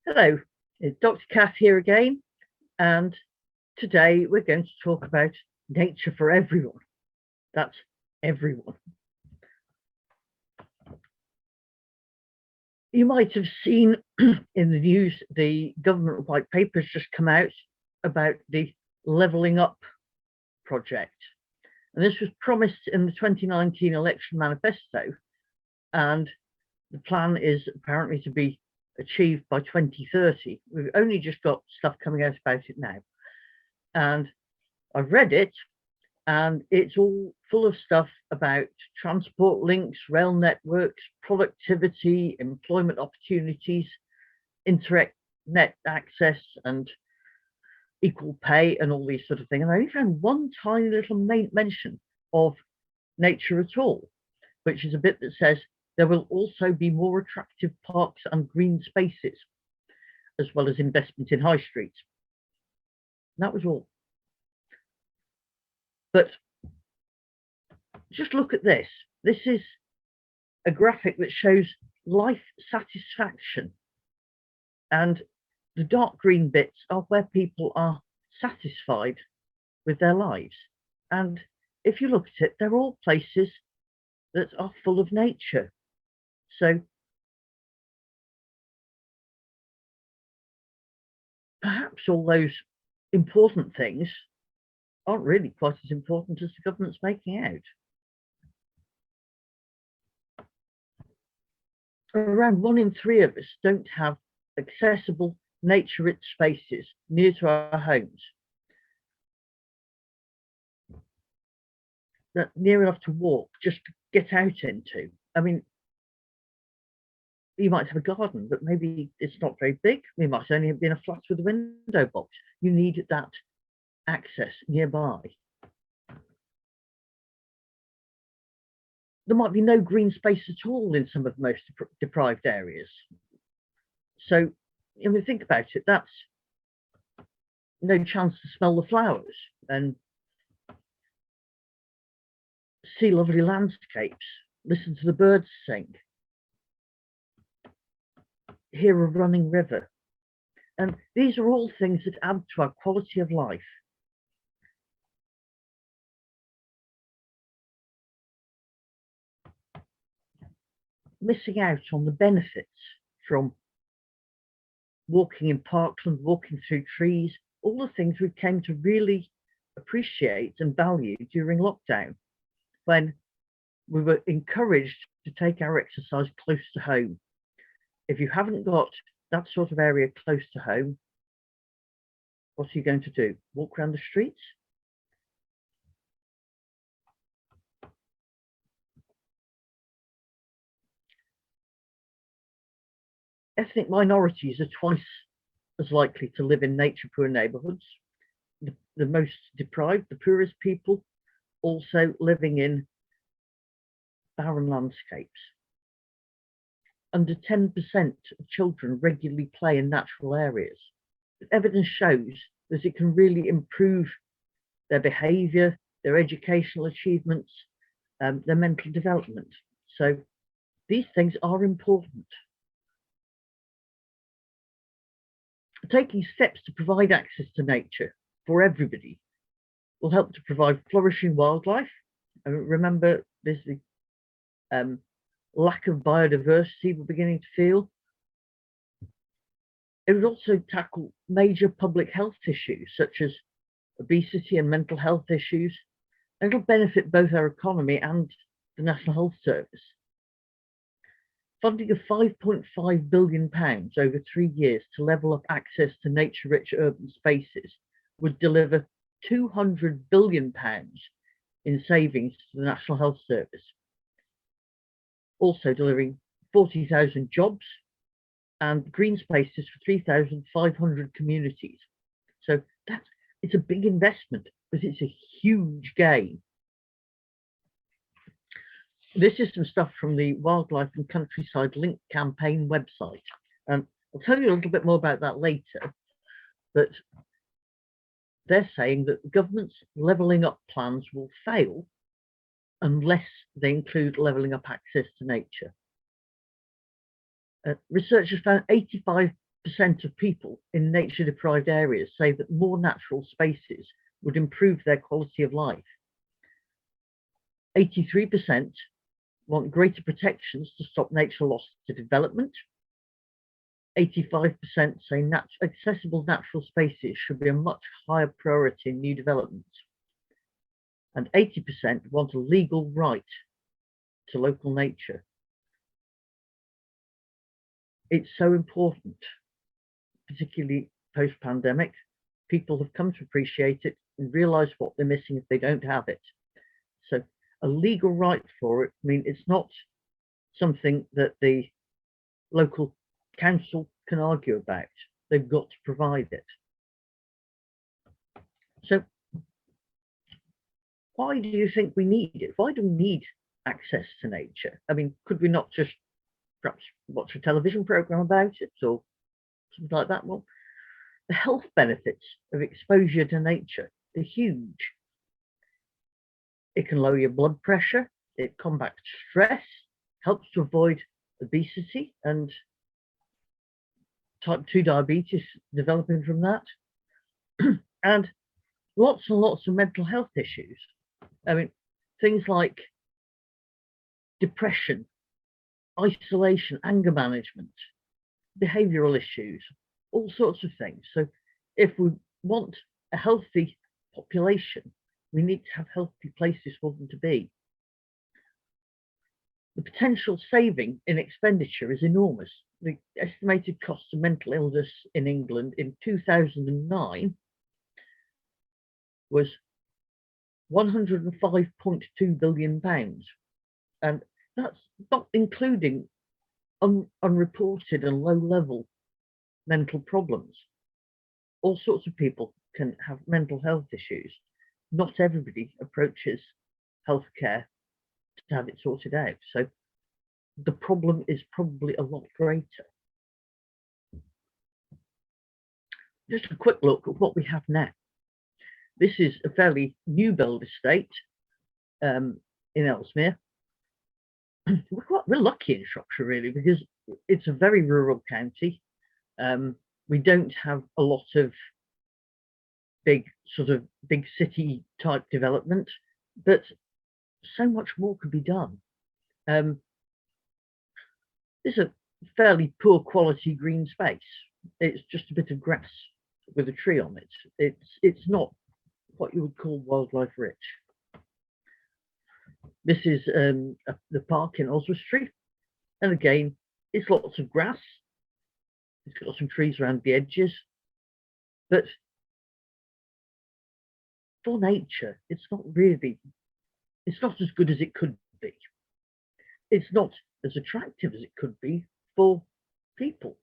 Hello, it's Dr. Cath here again, and today we're going to talk about nature for everyone. That's everyone. You might have seen in the news the government white paper has just come out about the Levelling Up project. And this was promised in the 2019 election manifesto, and the plan is apparently to be achieved by 2030. We've only just got stuff coming out about it now. And I've read it, and it's all full of stuff about transport links, rail networks, productivity, employment opportunities, internet access, and equal pay, and all these sort of things. And I only found one tiny little mention of nature at all, which is a bit that says there will also be more attractive parks and green spaces, as well as investment in high streets. And that was all. But just look at this. This is a graphic that shows life satisfaction. And the dark green bits are where people are satisfied with their lives. And if you look at it, they're all places that are full of nature. So perhaps all those important things aren't really quite as important as the government's making out. Around 1 in 3 of us don't have accessible nature-rich spaces near to our homes, that near enough to walk, just to get out into. I mean, you might have a garden, but maybe it's not very big. You might only be in a flat with a window box. You need that access nearby. There might be no green space at all in some of the most deprived areas. So, I mean, think about it. That's no chance to smell the flowers and see lovely landscapes, listen to the birds sing, hear a running river. And these are all things that add to our quality of life. Missing out on the benefits from walking in parkland, walking through trees, all the things we came to really appreciate and value during lockdown, when we were encouraged to take our exercise close to home. If you haven't got that sort of area close to home, what are you going to do? Walk around the streets? Ethnic minorities are twice as likely to live in nature-poor neighbourhoods. The most deprived, the poorest people, also living in barren landscapes. Under 10% of children regularly play in natural areas. But evidence shows that it can really improve their behaviour, their educational achievements, their mental development. So these things are important. Taking steps to provide access to nature for everybody will help to provide flourishing wildlife. Remember, there's the lack of biodiversity we're beginning to feel. It would also tackle major public health issues such as obesity and mental health issues. And it'll benefit both our economy and the National Health Service. Funding of £5.5 billion over 3 years to level up access to nature-rich urban spaces would deliver £200 billion in savings to the National Health Service. Also delivering 40,000 jobs and green spaces for 3,500 communities. So it's a big investment, but it's a huge gain. This is some stuff from the Wildlife and Countryside Link campaign website. I'll tell you a little bit more about that later, but they're saying that the government's levelling up plans will fail unless they include levelling up access to nature. Researchers found 85% of people in nature deprived areas say that more natural spaces would improve their quality of life. 83% want greater protections to stop nature loss to development. 85% say accessible natural spaces should be a much higher priority in new developments. And 80% want a legal right to local nature. It's so important, particularly post-pandemic. People have come to appreciate it and realize what they're missing if they don't have it. So a legal right for it, I mean, it's not something that the local council can argue about. They've got to provide it. So why do you think we need it? Why do we need access to nature? I mean, could we not just perhaps watch a television program about it or something like that? Well, the health benefits of exposure to nature are huge. It can lower your blood pressure, it combats stress, helps to avoid obesity and type 2 diabetes developing from that, and lots and lots of mental health issues. I mean, things like depression, isolation, anger management, behavioral issues, all sorts of things. So if we want a healthy population, we need to have healthy places for them to be. The potential saving in expenditure is enormous. The estimated cost of mental illness in England in 2009 was £105.2 billion. And that's not including unreported and low-level mental problems. All sorts of people can have mental health issues. Not everybody approaches healthcare to have it sorted out. So the problem is probably a lot greater. Just a quick look at what we have now. This is a fairly new build estate in Ellesmere. We're lucky in Shropshire, really, because it's a very rural county. We don't have a lot of big city type development, but so much more could be done. This is a fairly poor quality green space. It's just a bit of grass with a tree on it. It's not what you would call wildlife rich. This is the park in Oswestry, and again, it's lots of grass. It's got some trees around the edges, but for nature, it's not as good as it could be. It's not as attractive as it could be for people.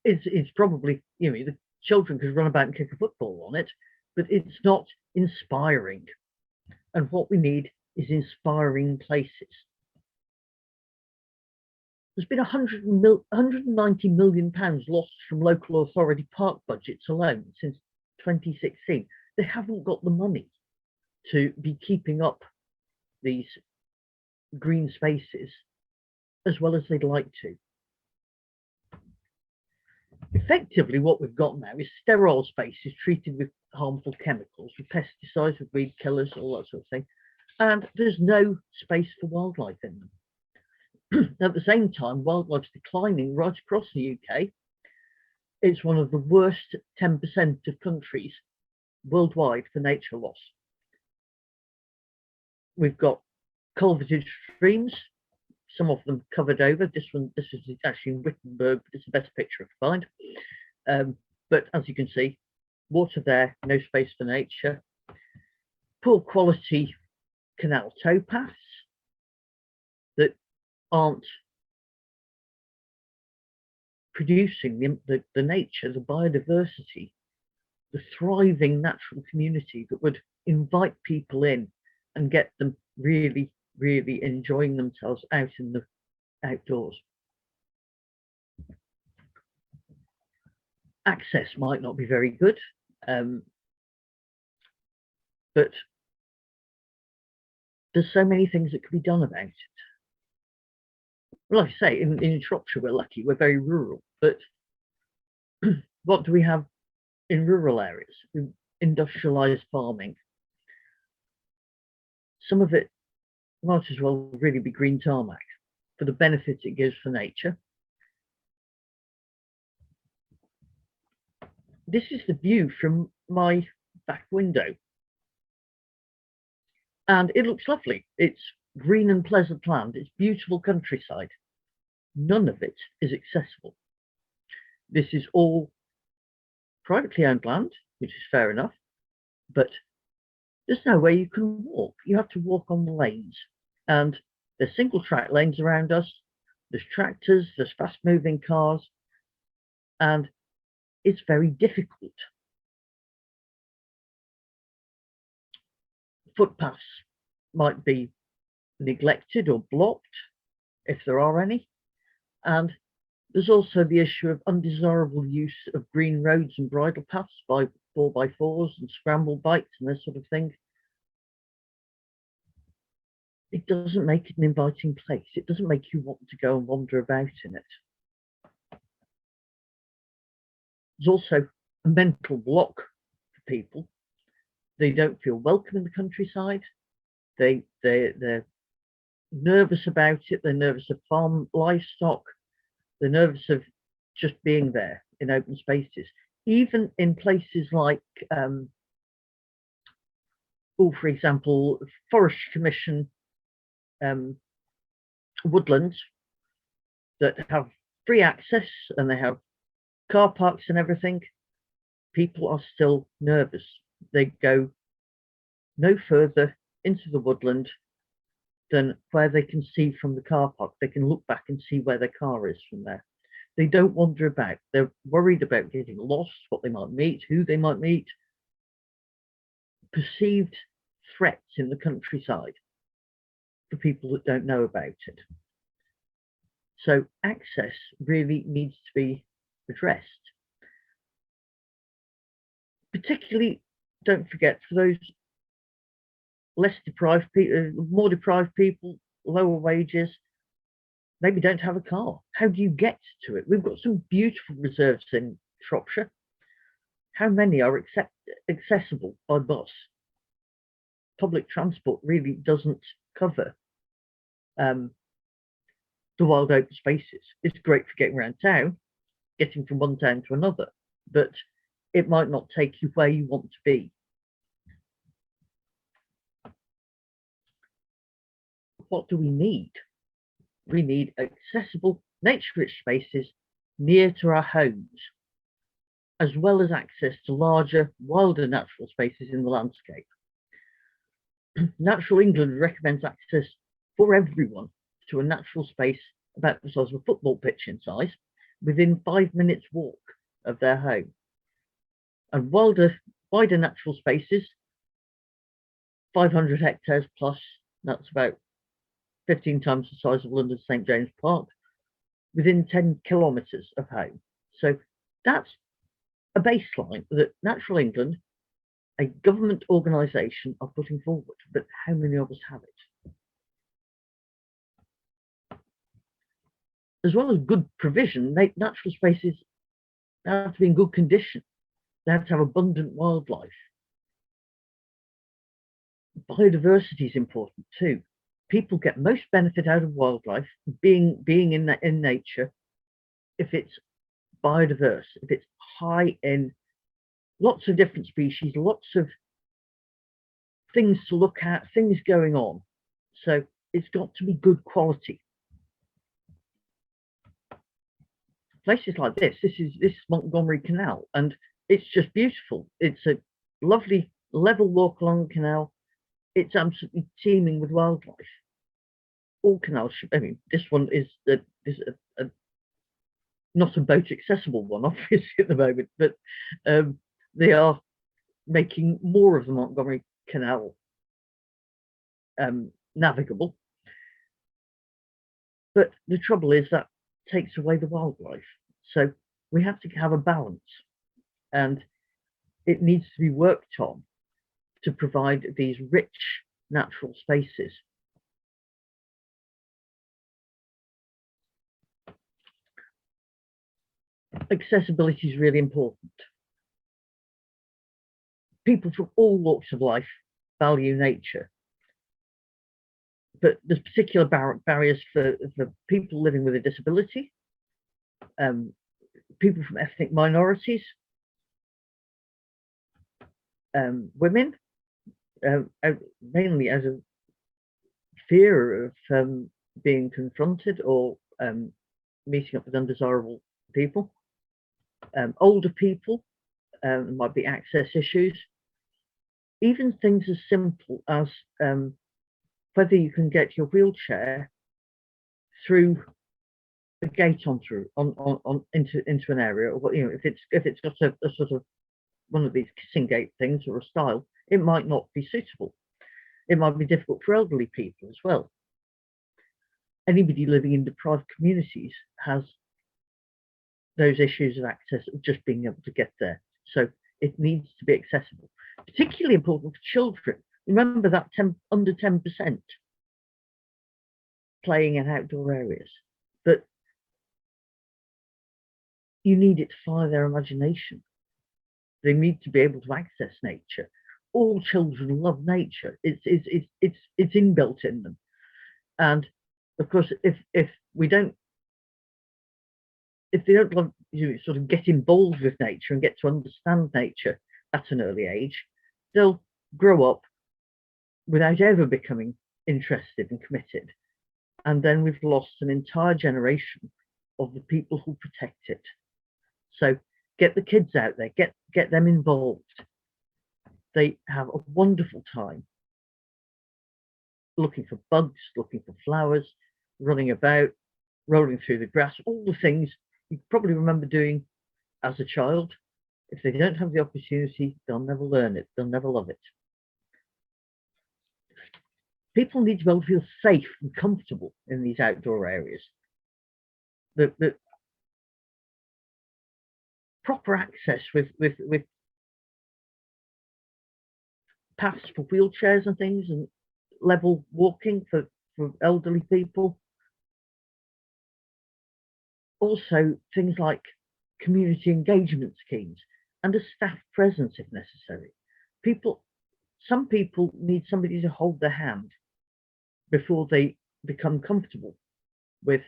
It's probably, the children could run about and kick a football on it, but it's not inspiring. And what we need is inspiring places. There's been £190 million lost from local authority park budgets alone since 2016. They haven't got the money to be keeping up these green spaces as well as they'd like to. Effectively, what we've got now is sterile spaces treated with harmful chemicals, with pesticides, with weed killers, all that sort of thing, and there's no space for wildlife in them. At the same time, wildlife's declining right across the UK. It's one of the worst 10% of countries worldwide for nature loss. We've got culverted streams, some of them covered over. This is actually in Wittenberg, but it's the best picture I could find. But as you can see, water there, no space for nature. Poor quality canal towpaths that aren't producing the nature, the biodiversity, the thriving natural community that would invite people in and get them really, really enjoying themselves out in the outdoors. Access might not be very good, but there's so many things that could be done about it. Well, like I say, in Shropshire, we're lucky, we're very rural, but What do we have in rural areas? Industrialized farming. Some of it might as well really be green tarmac for the benefits it gives for nature. This is the view from my back window. And it looks lovely. It's green and pleasant land. It's beautiful countryside. None of it is accessible. This is all privately owned land, which is fair enough, but there's no way you can walk. You have to walk on the lanes. And there's single track lanes around us. There's tractors, there's fast moving cars, and it's very difficult. Footpaths might be neglected or blocked, if there are any. And there's also the issue of undesirable use of green roads and bridle paths by 4x4s and scramble bikes and this sort of thing. It doesn't make it an inviting place. It doesn't make you want to go and wander about in it. There's also a mental block for people. They don't feel welcome in the countryside. They're nervous about it. They're nervous of farm livestock. They're nervous of just being there in open spaces. Even in places like, for example, Forest Commission woodlands that have free access and they have car parks and everything, people are still nervous. They go no further into the woodland than where they can see from the car park. They can look back and see where their car is from there. They don't wander about. They're worried about getting lost, what they might meet, who they might meet, perceived threats in the countryside for people that don't know about it. So access really needs to be addressed. Particularly, don't forget, for those less deprived people, more deprived people, lower wages, maybe don't have a car. How do you get to it? We've got some beautiful reserves in Shropshire. How many are accessible by bus? Public transport really doesn't cover the wild open spaces. It's great for getting around town, getting from one town to another, but it might not take you where you want to be. What do we need? We need accessible, nature-rich spaces near to our homes, as well as access to larger, wilder natural spaces in the landscape. Natural England recommends access for everyone to a natural space about the size of a football pitch in size, within 5 minutes walk of their home. And wider natural spaces, 500 hectares plus, that's about 15 times the size of London's St. James Park, within 10 kilometres of home. So that's a baseline that Natural England, a government organisation, are putting forward, but how many of us have it? As well as good provision, natural spaces have to be in good condition. They have to have abundant wildlife. Biodiversity is important too. People get most benefit out of wildlife being in nature if it's biodiverse, if it's high in lots of different species, lots of things to look at, things going on. So it's got to be good quality. Places like this is Montgomery Canal, and it's just beautiful. It's a lovely level walk along the canal. It's absolutely teeming with wildlife. All canals should, I mean, this one is not a boat accessible one, obviously, at the moment, but they are making more of the Montgomery Canal navigable. But the trouble is that takes away the wildlife. So we have to have a balance, and it needs to be worked on to provide these rich natural spaces. accessibility is really important. People from all walks of life value nature, but there's particular barriers for people living with a disability, people from ethnic minorities, women, mainly as a fear of being confronted or meeting up with undesirable people. Older people, might be access issues. Even things as simple as whether you can get your wheelchair through a gate into an area, or if it's got a sort of one of these kissing gate things or a style, it might not be suitable. It might be difficult for elderly people as well. Anybody living in deprived communities has those issues of access, of just being able to get there. So it needs to be accessible, particularly important for children. Remember that under 10% playing in outdoor areas, that you need it to fire their imagination. They need to be able to access nature. All children love nature. It's inbuilt in them. And of course, if they don't love, sort of get involved with nature and get to understand nature at an early age, they'll grow up without ever becoming interested and committed. And then we've lost an entire generation of the people who protect it. So get the kids out there, get them involved. They have a wonderful time looking for bugs, looking for flowers, running about, rolling through the grass, all the things you probably remember doing as a child. If they don't have the opportunity, they'll never learn it, they'll never love it. People need to be able to feel safe and comfortable in these outdoor areas. The proper access with paths for wheelchairs and things, and level walking for elderly people. Also, things like community engagement schemes and a staff presence if necessary. Some people need somebody to hold their hand before they become comfortable with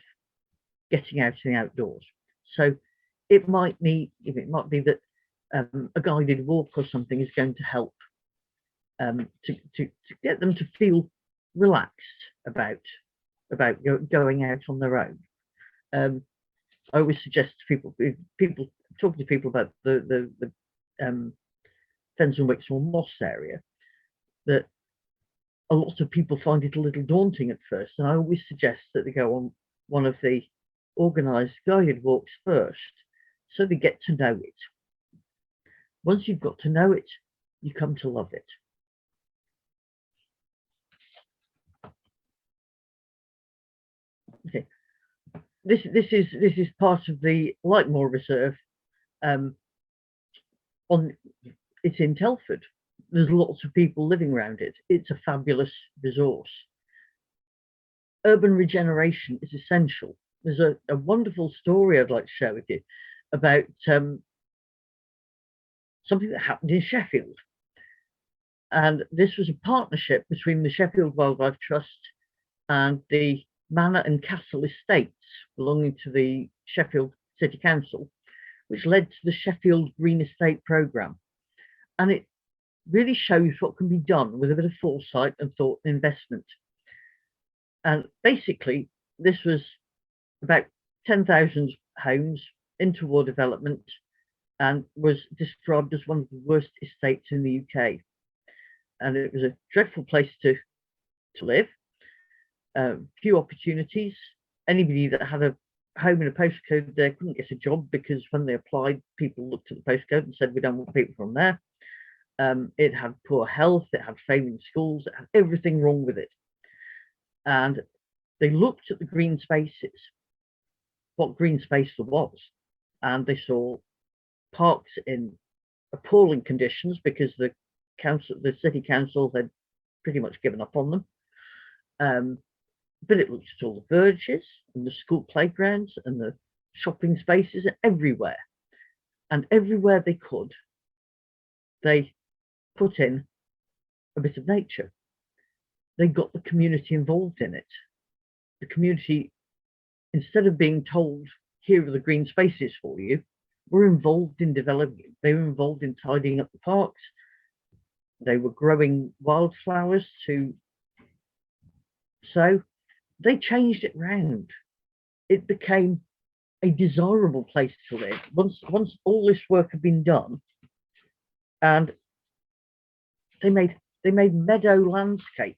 getting out in the outdoors. So it might be that a guided walk or something is going to help to get them to feel relaxed about going out on their own. I always suggest to people talking to people about the Fens and Wixmore Moss area, that a lot of people find it a little daunting at first, and I always suggest that they go on one of the organised guided walks first, so they get to know it. Once you've got to know it, you come to love it. Okay, this is part of the Lightmoor Reserve. It's in Telford. There's lots of people living around it. It's a fabulous resource. Urban regeneration is essential. There's a wonderful story I'd like to share with you about something that happened in Sheffield. And this was a partnership between the Sheffield Wildlife Trust and the Manor and Castle Estates belonging to the Sheffield City Council, which led to the Sheffield Green Estate Programme. And it really shows what can be done with a bit of foresight and thought and investment. And basically, this was about 10,000 homes, interwar development, and was described as one of the worst estates in the UK. And it was a dreadful place to live. Few opportunities. Anybody that had a home in a postcode there couldn't get a job, because when they applied, people looked at the postcode and said, we don't want people from there. It had poor health, it had failing schools, it had everything wrong with it. And they looked at the green spaces, what green space there was, and they saw parks in appalling conditions because the city council had pretty much given up on them. But it looked at all the verges and the school playgrounds and the shopping spaces everywhere. And everywhere they could, they put in a bit of nature. They got the community involved in it. The community, instead of being told, here are the green spaces for you, were involved in developing it. They were involved in tidying up the parks. They were growing wildflowers so they changed it round. It became a desirable place to live. Once all this work had been done, and they made meadow landscapes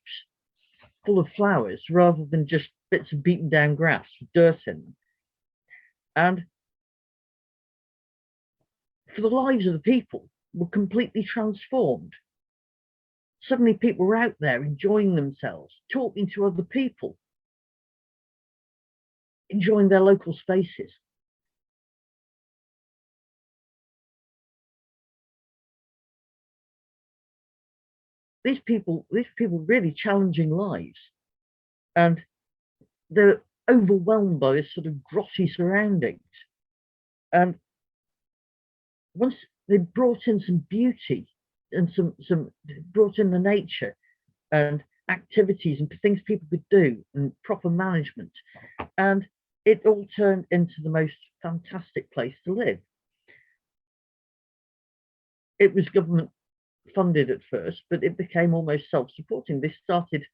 full of flowers rather than just bits of beaten down grass with dirt in them. And for the lives of the people were completely transformed. Suddenly people were out there enjoying themselves, talking to other people, enjoying their local spaces. These people really challenging lives, and they're overwhelmed by this sort of grotty surroundings. And once they brought in some beauty and some brought in the nature and activities and things people could do and proper management, and it all turned into the most fantastic place to live. It was government funded at first, but it became almost self-supporting. They started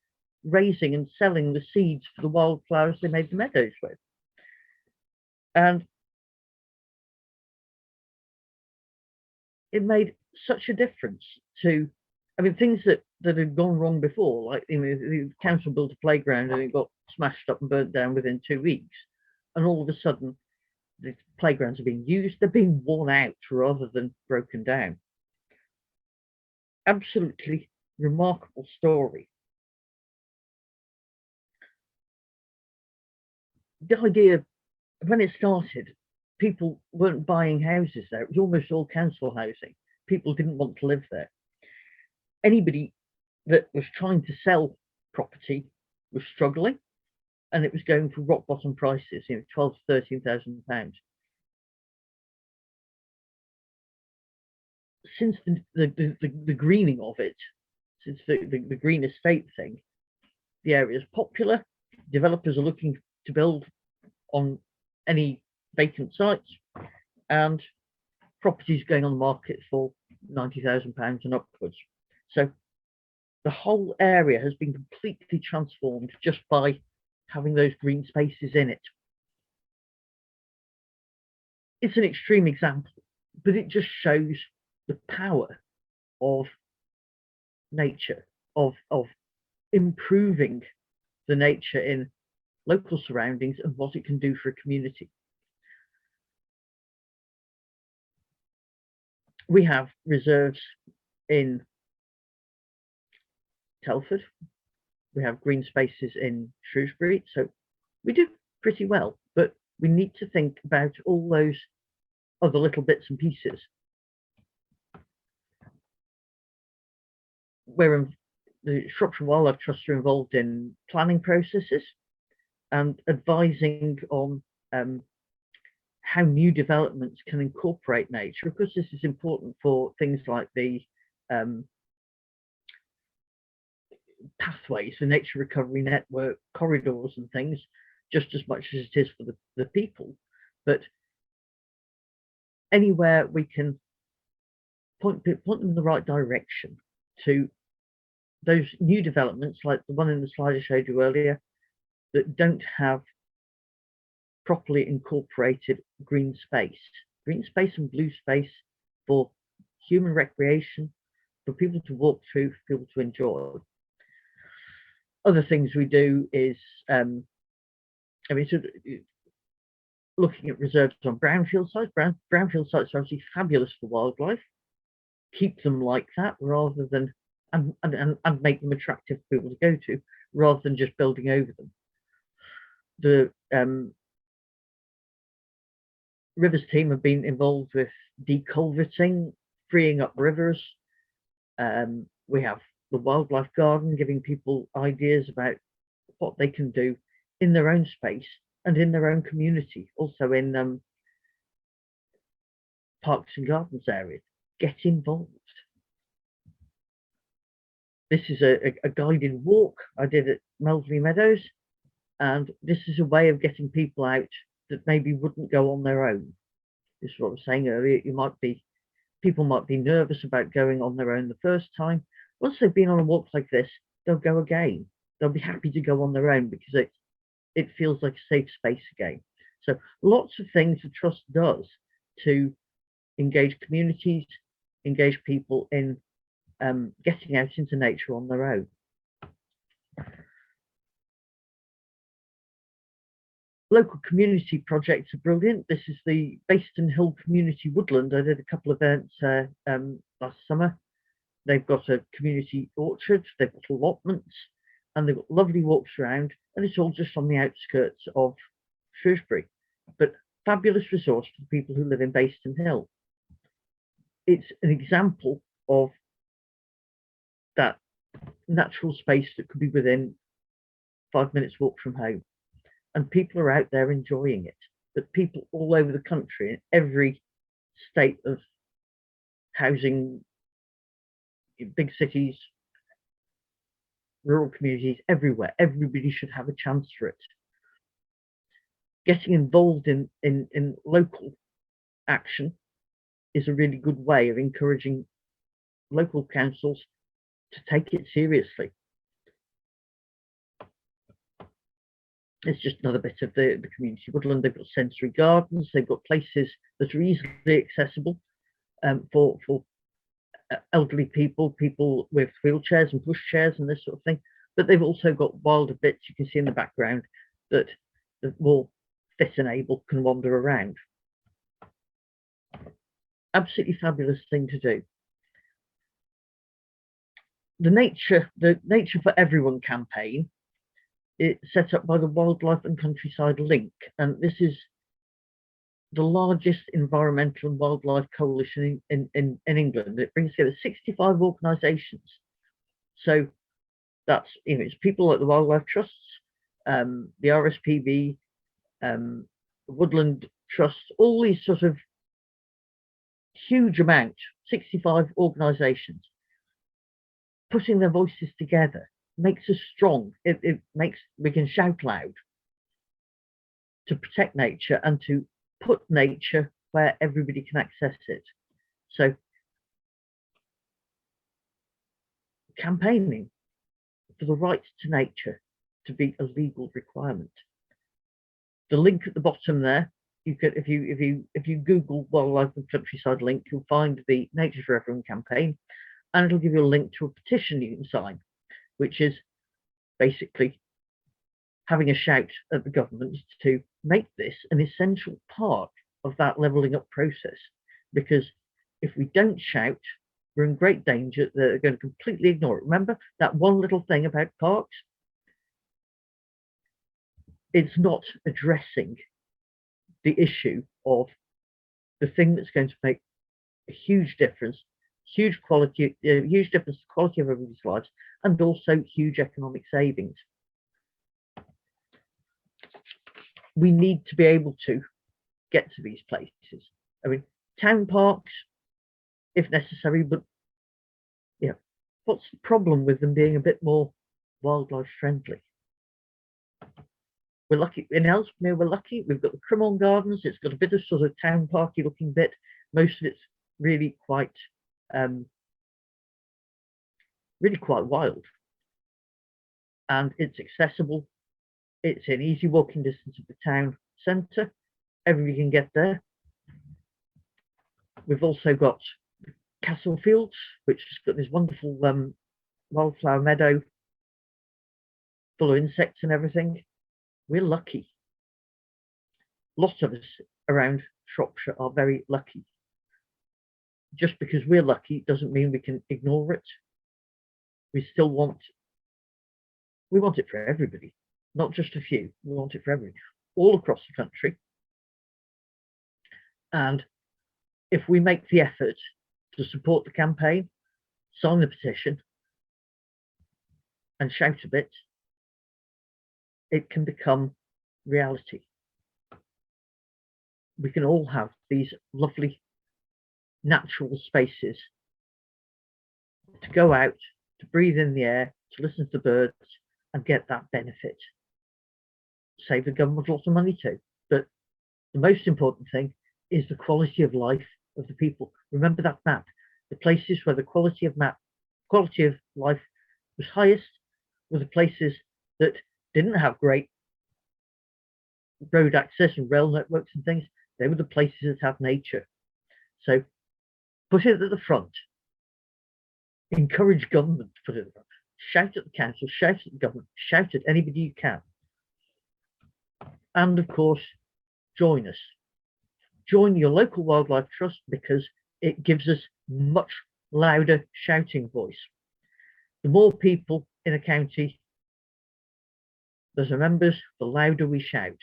raising and selling the seeds for the wildflowers they made the meadows with. And it made such a difference to, I mean, things that had gone wrong before, like, you know, the council built a playground and it got smashed up and burnt down within 2 weeks. And all of a sudden, the playgrounds are being used, they're being worn out rather than broken down. Absolutely remarkable story. The idea, when it started, people weren't buying houses there. It was almost all council housing. People didn't want to live there. Anybody that was trying to sell property was struggling, and it was going for rock bottom prices, you know, 12 to 13,000 pounds. Since the greening of it, since the green estate thing, the area is popular. Developers are looking to build on any vacant sites, and properties going on the market for £90,000 and upwards. So the whole area has been completely transformed just by having those green spaces in it. It's an extreme example, but it just shows the power of nature, of improving the nature in local surroundings and what it can do for a community. We have reserves in Telford. We have green spaces in Shrewsbury. So we do pretty well, but we need to think about all those other little bits and pieces. We're in the Shropshire Wildlife Trust are involved in planning processes and advising on how new developments can incorporate nature. Of course, this is important for things like the pathways, the nature recovery network, corridors and things, just as much as it is for the people. But anywhere we can point them in the right direction to those new developments, like the one in the slide I showed you earlier, that don't have properly incorporated green space and blue space for human recreation, for people to walk through, for people to enjoy. Other things we do is, looking at reserves on brownfield sites. Brownfield sites are obviously fabulous for wildlife. Keep them like that rather than, and make them attractive for people to go to, rather than just building over them. The rivers team have been involved with deculverting, freeing up rivers. We have the wildlife garden, giving people ideas about what they can do in their own space and in their own community, also in parks and gardens areas. Get involved. This is a guided walk I did at Melsley Meadows, and this is a way of getting people out that maybe wouldn't go on their own. This is what I was saying earlier. People might be nervous about going on their own the first time. Once they've been on a walk like this, they'll go again. They'll be happy to go on their own because it feels like a safe space again. So lots of things the Trust does to engage communities, engage people in getting out into nature on their own. Local community projects are brilliant. This is the Baystone Hill Community Woodland. I did a couple of events last summer. They've got a community orchard, they've got allotments, and they've got lovely walks around, and it's all just on the outskirts of Shrewsbury, but fabulous resource for people who live in Baystone Hill. It's an example of that natural space that could be within 5 minutes walk from home, and people are out there enjoying it. But people all over the country, in every state of housing, big cities, rural communities, everywhere, everybody should have a chance for it. Getting involved in local action is a really good way of encouraging local councils to take it seriously. It's just another bit of the community woodland. They've got sensory gardens, they've got places that are easily accessible for elderly people, people with wheelchairs and pushchairs and this sort of thing. But they've also got wilder bits you can see in the background that the more fit and able can wander around. Absolutely fabulous thing to do. The Nature for Everyone campaign, it's set up by the Wildlife and Countryside Link, and this is the largest environmental and wildlife coalition in England. It brings together 65 organisations. So that's, it's people like the Wildlife Trusts, the RSPB, the Woodland Trust, all these sort of huge amount, 65 organisations, putting their voices together makes us strong. It makes, we can shout loud to protect nature and to put nature where everybody can access it. So campaigning for the right to nature to be a legal requirement. The link at the bottom there, you could, if you Google Wildlife and Countryside Link, you'll find the Nature for Everyone campaign, and it'll give you a link to a petition you can sign, which is basically having a shout at the government to make this an essential part of that levelling up process. Because if we don't shout, we're in great danger. They're going to completely ignore it. Remember that one little thing about parks? It's not addressing the issue of the thing that's going to make a huge difference, huge difference to the quality of everybody's lives, and also huge economic savings. We need to be able to get to these places. I mean, town parks, if necessary, but what's the problem with them being a bit more wildlife friendly? We're lucky in Ellesmere. We're lucky. We've got the Cremorne Gardens. It's got a bit of sort of town parky looking bit. Most of it's really quite wild, and it's accessible. It's in easy walking distance of the town centre. Everybody can get there. We've also got Castle Fields, which has got this wonderful wildflower meadow full of insects and everything. We're lucky. Lots of us around Shropshire are very lucky. Just because we're lucky doesn't mean we can ignore it. We still want it for everybody, not just a few. We want it for everybody, all across the country. And if we make the effort to support the campaign, sign the petition, and shout a bit, it can become reality. we can all have these lovely natural spaces to go out, to breathe in the air, to listen to the birds and get that benefit. Save the government lots of money too. But the most important thing is the quality of life of the people. Remember that map. The places where the quality of life was highest were the places that didn't have great road access and rail networks and things. They were the places that have nature. So put it at the front. Encourage government to put it at the front. Shout at the council, shout at the government, shout at anybody you can. And of course, join us. Join your local wildlife trust because it gives us much louder shouting voice. The more people in a county there's members, the louder we shout.